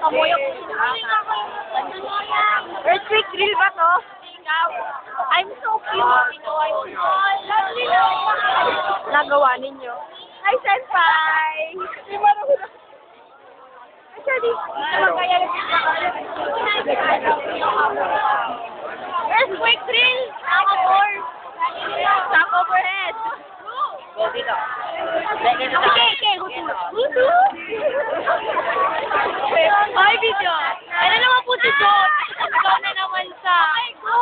Kamuyo. Earthquake drill ba to? I'm so cute. Nagawa ninyo. Hi, Senpai! Actually, earthquake drill! Stop overhead! Go dito. Okay. Hutu! Hi, video! Ano naman po si John? Ikaw na naman sa... Ay ko!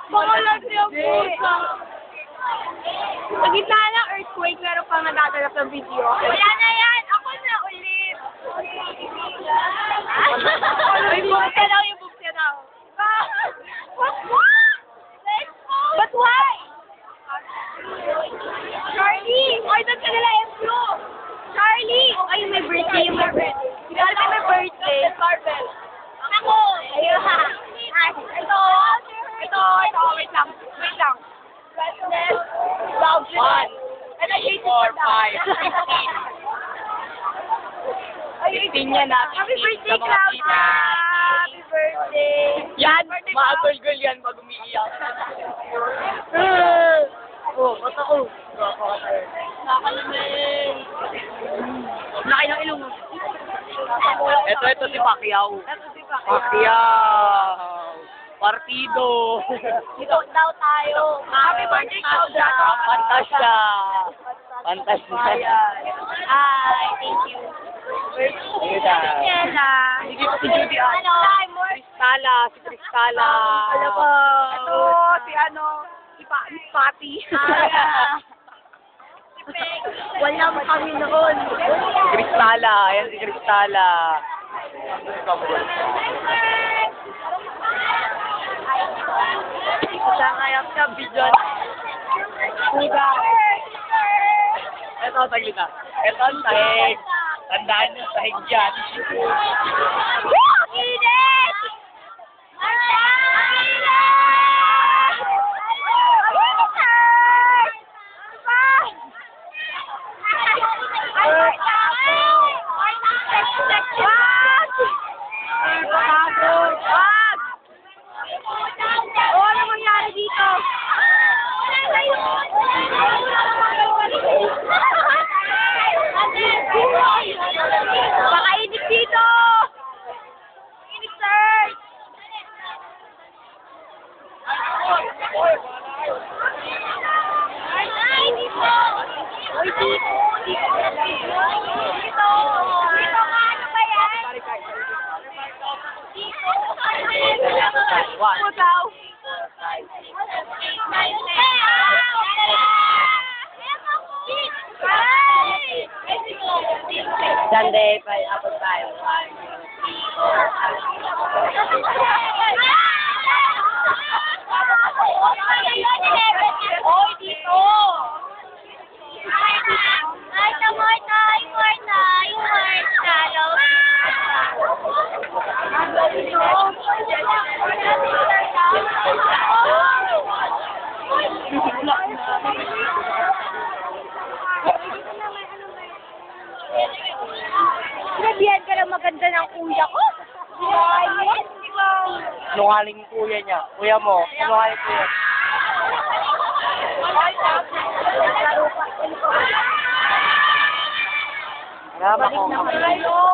Mga lagi ang pusa. Sa gitna ng earthquake, meron pang nagaganap ng video. Wala na yan! Ako na ulit! Ay, buksa lang yung buksa daw. But why? Charlie! Ay, doon ka nila M2! Charlie! Ay, may birthday. Kasi may birthday. Carvel. Ako! Ayun ha. Ito. Wait lang. President. Love you. 1, 3, 4, 5, 16 yan na. Happy birthday, Claudia! Happy birthday! Yan, mga girl yan pag umiiyak. Ba't ako? Nakakalamin. Laki ng ilong mo. Ito si Pacquiao. Pacquiao. Partido. Dito daw tayo. Happy birthday, Claudia! Fantasya. Hi, thank you. Stella. Sige po si Judy. Ano? Si Cristala. Alam ko. Ito, si Patty. Wala mo kami noon. Cristala. Ayan si Cristala. Sangayap ka, Bijon. Kuda. Ito, saglit na. Ito ang sahig. Tandaan niyo, sahig yan. Init! Ano mangyari dito? Makainit dito! Init, sir! Uy, dito nga, ano ba yan? One. Daw. Sunday, apple pie. Oy, dito! Sinabihan ka lang maganda ng kuya ko. Nungaling kuya niya. Kuya mo. Nungaling kuya. Balik na kayo.